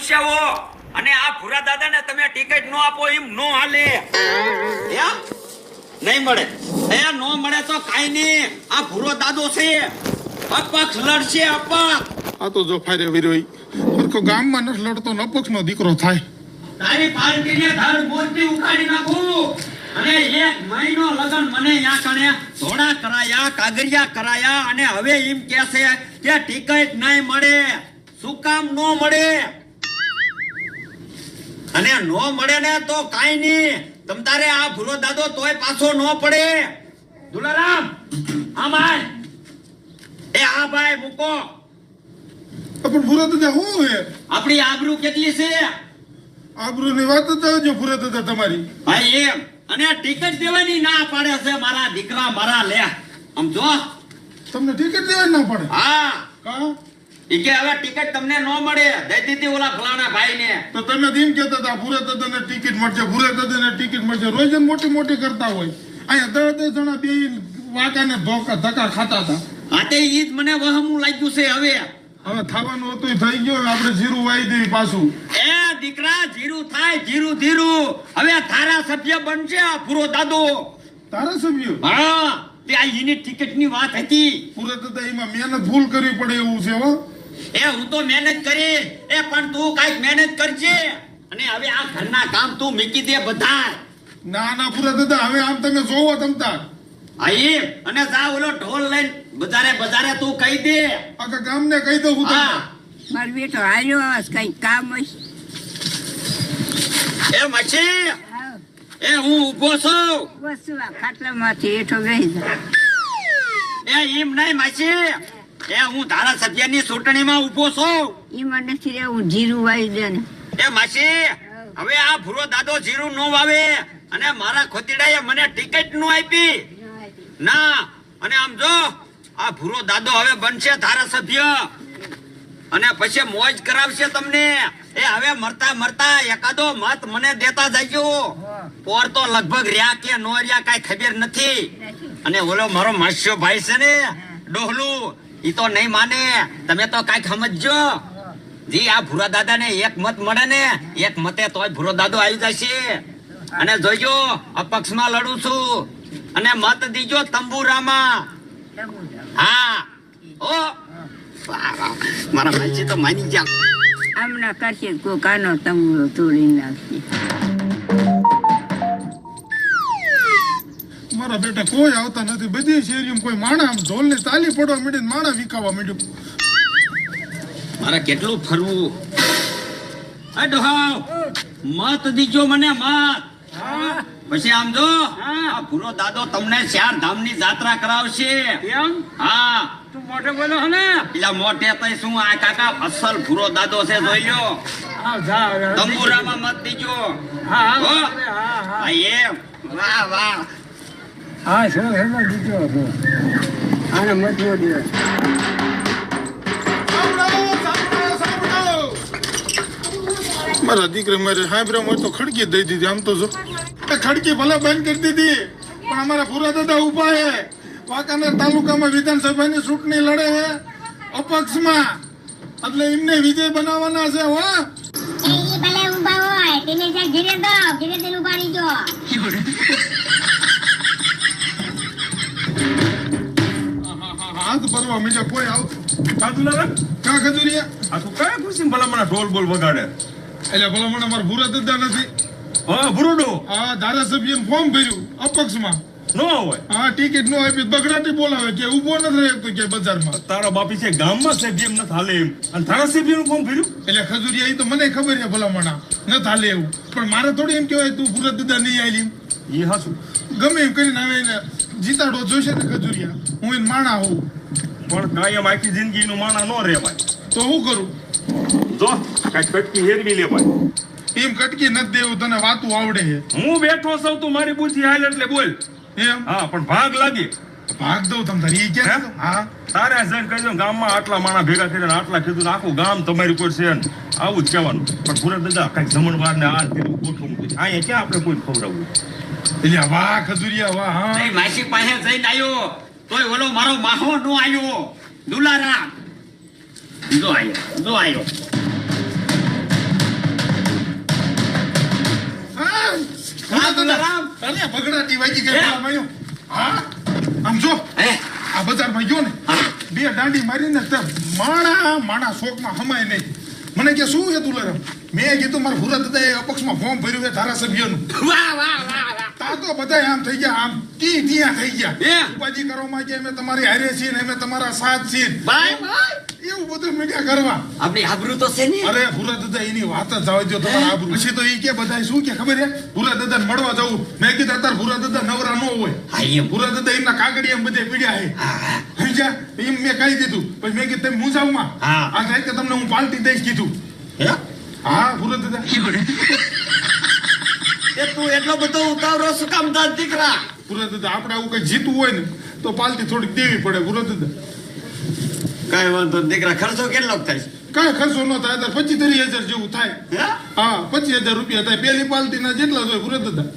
સમસ્યાઓ અને આ ભૂરા દાદાને તમે ટિકિટ નો આપો એમ નો હાલે. એમ નહીં મળે. નો મળે તો કાઈ નહીં. આ ભૂરો દાદો છે, અપક્ષ લડશે. અપક્ષ આ તો જો ફાયરે વિરોઈ સરખો ગામમાં ન લડતો ને અપક્ષનો દીકરો થાય. તારી પાર્ટીને ધડ મોરથી ઉખાડી નાખું અને 1 મહિનો લગન મને યા કણે ધોળા કરાયા, કાગરિયા કરાયા અને હવે એમ કહે છે કે ટિકિટ નહીં મળે. શું કામ નો મળે? અને નો મળે ને તો કાઈ નહીં. તમતારે આ ભૂરો દાદો તોય પાછો નો પડે. દુલારામ આમ આય. એ આ ભાઈ મૂકો. પણ ભૂરા દાદા શું હે? આપણી આબરૂ કેટલી છે? આબરૂની વાત જ આવજો ભૂરા દાદા તમારી. ભાઈ એમ અને ટિકિટ દેવાની ના પાડે છે મારા દીકરા મારા. લે આમ જો તમને ટિકિટ દેવાની ના પડે? હા કા ઈ કે હવે ટિકિટ તમને નો મળે. દઈ દીધી ઓલા ફલાણા ભાઈને. તો તમે એમ કહેતા હતા ભૂરા દાદાને ટિકિટ મળશે, ભૂરા દાદાને ટિકિટ મળશે. રોજ મોટી મોટી કરતા હોય. અહીંયા 10 જણા બે વાકાને ધક્કા ખાતા હતા. આ તે ઈ જ મને વહમું લાગ્યું છે. હવે હવે થવાનું હતું થઈ ગયું. આપણે જીરું વાઈ દેવી પાછું. એ દીકરા જીરું થાય, જીરું ધીરું. હવે ધારાસભ્ય બનશે આ ભૂરો દાદો. તારા સભ્યો? હા તે આ એની ટિકિટ ની વાત હતી. ભૂરા દાદા એમાં મહેનત ભૂલ કરવી પડે એવું છે. હો એ હું તો મહેનત કરી. એ પણ તું કઈક મહેનત કરજે. અને હવે આ ઘરના કામ તું મૂકી દે બધા. ના ના ભૂરા દાદા હવે આમ તમે જોવો તમતા. આઈ અને જા ઓલો ઢોલ લઈને બજારે તું કહી દે. આખા ગામને કહી દઉં હું તમને. મારો બેટો હાલ્યો કઈ કામ હશે. એ મછી એ હું ઊભો છું. વસ્તુ આ ખાટલામાંથી હેઠો બેસી જા. એ એમ નહીં મછી. એ હું ધારાસભ્યની ચૂંટણીમાં ઊભો છું. એમાં નથી રહેવું, જીરું વાવી દે ને. એ મછી હવે આ ભૂરો દાદો જીરું નો વાવે અને મારા ખોતીડાએ મને ટિકિટ નો આપી ના. અને આમ જો આ ભૂરો દાદો હવે બનશે ધારાસભ્ય અને પછી મોજ કરાવશે તમને. એ હવે મરતા મરતા એકાદો મત મને દેતા જજો. પોર તો લગભગ રહ્યા કે નો રહ્યા કઈ ખબર નથી. અને ઓલો મારો માસ્યો ભાઈ છે ને ડોહલું, ઈ તો નહીં માને. તમે તો કઈક સમજજો. જી આ ભૂરા દાદા ને 1 મત મળે ને 1 મતે તોય ભૂરો દાદો આવી જશે. અને જોજો અપક્ષમાં લડું છું અને મત દીજો તંબુરામાં. હા ઓ મારા ભાઈ તો માની જા. આમના કરશે કોઈ કાનો તંબુરો તોડી નાખશે. મારા બેટા કોઈ આવતા નથી. બધી શેરીમાં કોઈ માણા આમ ઢોલની તાલી પડવા માંડી, માણા વિકાવા માંડ્યું. મારે કેટલું ફરવું. એ ડોહાવ મત દીજો મને મત. પછી આમ જો આ ભૂરો દાદો તમને 4 ધામની જાત્રા કરાવશે. એમ? હા તું મોટે બોલો હને. પેલા મોટે તઈ શું આ કાકા અસલ ભૂરો દાદો છે જોઈ લ્યો. તંબુરામાં મત દીજો. હા એમ. વાહ વાહ. હા સર એમાં દીધો હતો. આને મત નો દિવસ. મારા દીકરે મારે હાંભરા હોય તો ખડકી દઈ દીધી. આમ તો જો ખડકી ભલે બંધ કરી દીધી પણ અમારા ભૂરા દાદા ઉભા હે. વાંકાનેર તાલુકામાં વિધાનસભાની ચૂંટણી લડે છે અપક્ષમાં. એટલે એમને વિજય બનાવવાના છે. હો એ ભલે ઊભા હોય તેને જે ઘીરે દો, ઘીરે દઈને ઊભા રહીજો. હાથ ભરવા મીજા કોઈ આવતું કા ખજુરિયા. આ તું કયા ખુશી ભલામણા ઢોલ બોલ વગાડે? એટલે ભલા મને અમારા ભૂરા દાદા નથી. હા ભૂરોડો હા ધારાસભ્યનું ફોર્મ ભર્યું અપક્ષમાં. નો હોય. હા ટિકિટ નો આપી બગડાટી બોલાવે કે ઉભો નથી રહેતો કે બજારમાં. તારા બાપી છે ગામમાં સભ્ય એમ નથી હાલે એમ અને ધારાસભ્યનું ફોર્મ ભર્યું. એટલે ખજુરિયા એ તો મને ખબર છે ભલામણા નથી હાલે એવું. પણ મારે થોડી એમ કહેવાય તું ભૂરા દાદા નહીં આવી. એ હાસું ગમે એમ કરીને હવે એને જીતાડો જોઈશે ને ખજુરિયા. હું એને માણા હોઉં પણ કાયમ આખી જિંદગીનું માણા નો રહેવાય. તો હું કરું? જો કાંઈક કટકી હેરવી લેવાય. એમ કટકી નથી દેવું. તને વાતું આવડે છે. હું બેઠો સૌ તું મારી બુદ્ધિ હાલ એટલે બોલ. એમ હા પણ ભાગ લાગે. ભાગ દઉં તમ તારી કે. હે? હા તારે જઈને કહી દો ગામમાં આટલા માણા ભેગા થઈને આટલા કીધું ને આખું ગામ તમારી કોઈ છે ને આવું જ કહેવાનું. પણ પૂરા દાદા કઈક જમણવાર ને આ કીધું ગોઠવું અહીંયા ક્યાં આપણે કોઈ ખવડાવવું. એટલે વાહ ખજુરિયા વાહ. હા નહીં માસી પાસે જઈને આવ્યો તોય ઓલો મારો માહો નો આવ્યો. દુલારામ જો આવ્યો. ભૂરા દાદા રામ. અરે ભગડાટી વાગી ગઈ હે? પેલા માયો. હા આમ જો હે આ બજારમાં ગયો ને બે દાંડી મારીને તે માણા શોકમાં હમાય નહીં. મને કે શું હતું લરમ મેં કીધું મારા ભૂરા દાદાએ અપક્ષમાં ફોર્મ ભર્યું છે ધારાસભ્યનું. વાહ વાહ વાહ વાહ. તા તો બધા આમ થઈ ગયા આમ ત્યાં થઈ ગયા હે? ઉપાધિ કરવામાં કે અમે તમારી હારે છીએ ને અમે તમારા સાથ છીએ બાય બાય. એવું બધું મીડિયા કરવા. આપણી આબરૂ તો છે ને. અરે ભૂરા દાદા એની વાત જ જવા દો તમારા આબરૂ. પછી તો એ કે બધા શું કે ખબર હે ભૂરા દાદાને મળવા જવું. મેં કીધું અત્યારે ભૂરા દાદા નવરા ન હોય. હા એમ. ભૂરા દાદા એમના કાગડિયા બધે પીડ્યા હે હા હા. સમજ્યા? એમ મેં કહી દીધું પછી મેં કીધું તમે મુંજાવમાં હા. આ કહે કે તમને હું પાલટી દઈશ કીધું. હે હા ભૂરા દાદા એ તું એટલો બધો ઉતાવળો શું કામ તાર દીકરા? ભૂરા દાદા આપણે આવું કઈ જીતવું હોય ને તો પાલટી થોડીક દેવી પડે ભૂરા દાદા. કઈ વાંધો નહીં દીકરા. ખર્ચો કેટલો થાય? કાંઈ ખર્ચો ન થાય 25,000 જેવું થાય. હે હા 25,000 રૂપિયા થાય. પેલી પાલટીના જેટલા જ હોય ભૂરા દાદા.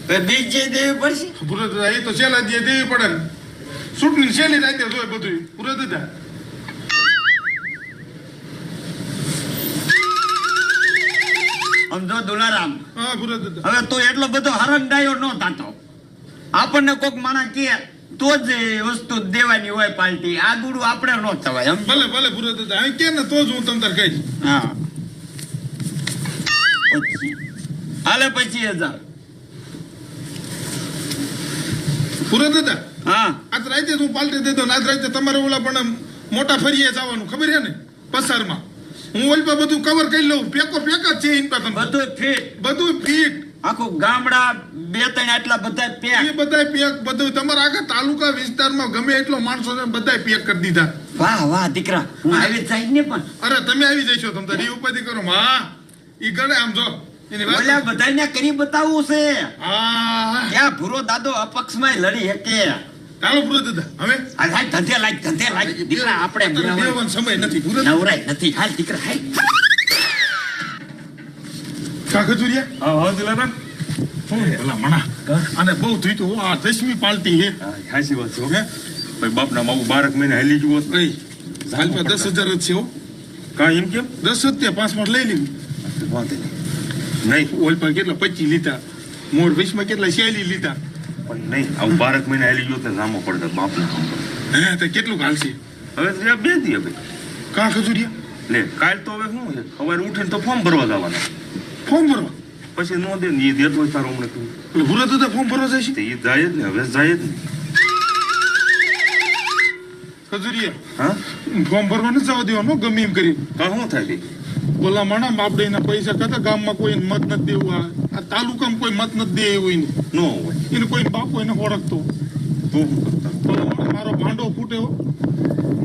તો બીજે દેવી પડશે. ભૂરા દાદા એ તો છેલ્લા જે દેવી પડે ને ચૂંટણી છેલ્લી રાતે જ હોય બધું ભૂરા દાદા. સમજો દુલારામ, હા ભૂરા દાદા. હવે તું એટલો બધો હરંડાયો ન થતો. આપણને કોક માણસ કે તો જ એ વસ્તુ દેવાની હોય પાર્ટી. આ ગુડું આપણે ન થવાય. સમજો? ભલે ભલે ભૂરા દાદા અહીં કે ને તો જ હું તમને કહીશ. હા પછી હાલે 25,000. ભૂરા દાદા હા આજ રાતે હું પાલટી દઈ દઉં ને આજ રાતે તમારે ઓલા પણ મોટા ફરીએ જવાનું ખબર છે ને પસારમાં હું ઓલપા બધું કવર કરી લઉં. પેકો પેક જ છે ઇન પર બધું ફિટ. બધું ફીટ આખું ગામડા 2-3 આટલા બધા એ પેક. બધાય પેક બધું તમારા આખા તાલુકા વિસ્તારમાં ગમે એટલો માણસો છે બધાય પેક કરી દીધા. વાહ વાહ દીકરા, હું આવી જાય ને પણ અરે તમે આવી જશો તમ તારી ઉપાધિ કરો હા ઈ ગણે આમ જો એની વાત ઓલા બધાને કરી બતાવવું છે. હા ત્યાં ભૂરો દાદો અપક્ષમાં લડી શકે. ચાલો ભૂરા દાદા હવે આ હાલ ધંધે લાગ દીકરા. આપણે બેવાનો સમય નથી ભૂરા દાદા. નવરાય નથી. હાલ દીકરા હાલ. કાગજુરિયા હા હા દિલારામ. ભલા મણા અને બહુ થયું તો આ 10મી પાર્ટી હે હા હાચી વાત છે હો. હે ભાઈ બાપના માવું 12 મહિને હાલી ગયો હોત. એ હાલમાં 10,000 જ છે હો. કાં એમ કેમ? 10 જ તે 5 માં લઈ લીધું. વાંધો નહીં. ઓલપા કેટલા 25 લીધા મોર 20માં કેટલા 46 લીધા. પણ નહીં આવું 12 મહિને હાલી ગયો તો રામો પડતો બાપને. હે તો કેટલું હાલશે હવે તો બે દી હવે કાગજુરિયા લે કાલ તો હવે શું છે સવારે ઉઠીને તો ફોર્મ ભરવા જવાના. ફોર્મ ભરવા પછી નો દે ને એ દેતો હોય તારો હમણાં તું એટલે ભૂરા દાદા ફોર્મ ભરવા જાય છે તે એ જાય જ ને હવે જાય જ ને. ખજુરિયા હા ફોર્મ ભરવા નથી જવા દેવાનું ગમે એમ કરી. કાં શું થાય તે? બોલા માણા આપણે એના પૈસા કરતા ગામમાં કોઈ મત નથી દેવું આ તાલુકામાં કોઈ મત નથી દે એવું એને ન હોય એને કોઈ બાપુ એને ઓળખતો તો શું કરતા? બોલા માણા મારો ભાંડો ફૂટે હો.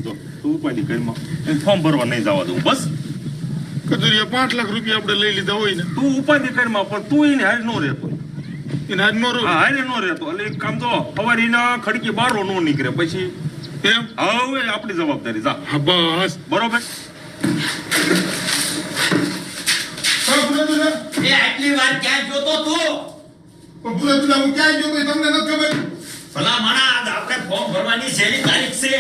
જો તું ઉપાડી ઘરમાં એને ફોર્મ ભરવા નહીં જવા દઉં બસ. ખજુરિયા 5 લાખ રૂપિયા આપણે લઈ લીધા હોય ને તું ઉપાધિ ઘરમાં પણ તું એને હારે ન રહેતો. એને હાથ નો હા હારે ન રહેતો એટલે એક કામ તો સવારે એના ખડકી બારો ન નીકળે પછી એમ હવે આપણી જવાબદારી જા હા બસ બરોબર. હા, ભૂરા દાદા એ આટલી વાર ક્યાં જોતો તું? પણ ભૂરા દાદા હું ક્યાંય ગયો તો તમને નથી ખબર. ભલા માણા, આજ આપણે ફોર્મ ભરવાની છેલ્લી તારીખ છે.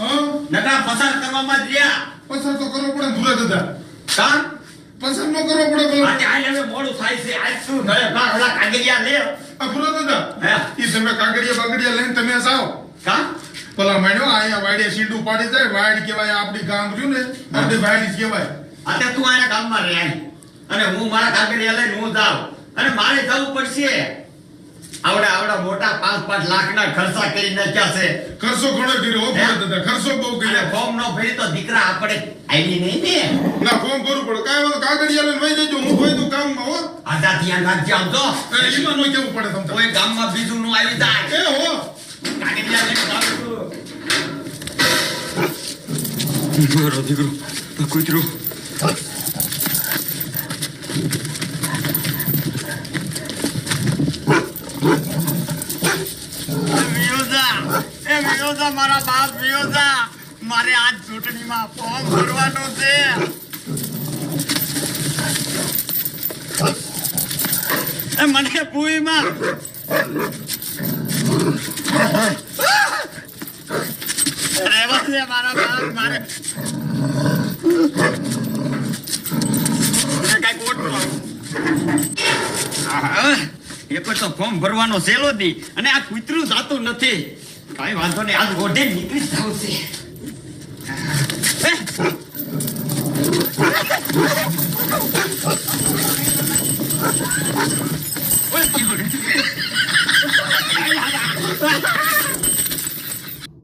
હા નકા પસાર કરવામાં જ રહ્યા. પસાર તો કરવો પડે ને ભૂરા દાદા. કાં? પસાર ન કરવો પડે બોલો. આજે હાલ હવે મોડું થાય છે. આજ શું નળે બાર ઓલા કાગળિયા લે. આ ભૂરા દાદા હે? ઈ તમે કાગડિયા બાગડિયા લઈને તમે જાઓ કાં? પેલા માણ્યો અહીંયા વાડીએ સીડું પાડી જાય વાડ કહેવાય આપણી ગામ રહ્યું ને આપણી વાડી જ કહેવાય. અત્યારે તું આયા ગામમાં રહે આય. અને હું મારા કાગળિયા લઈને હું જાઉં. અને મારે જવું પડશે. આવડા મોટા 5-5 લાખના ખર્ચા કરી નાખ્યા છે. ખર્ચો ઘણો કર્યો હો ભૂરા દાદા ખર્ચો બહુ અને કર્યો. ફોર્મ નો ભરી તો દીકરા આપણે આવી નહીં ને. ના ફોર્મ ભરવું પડે કાંઈ વાંધો કાગડિયા લઈને વહી જજો હું વહી દઉં ગામમાં હો. આજા ધ્યાન રાખજે આમ તો. એમાં નો કેવું પડે તમને. કોઈ ગામમાં બીજું નું આવી જાય. એ હો કાગળિયા લઈને જાઉં છું. દીકરો કૂતરો વિયોજા મારા બાપ વિયોજા. મારે આજ ચૂંટણીમાં ફોર્મ ભરવાનું છે. મને ભૂઈમાં રેવા દે મારા બાપ. મારે કઈ કોટ એક તો ફોર્મ ભરવાનો સેલો દી અને આ કૂતરું જાતું નથી. કાંઈ વાંધો નહીં, આજ ઓઢે નીકળી જાવ છે.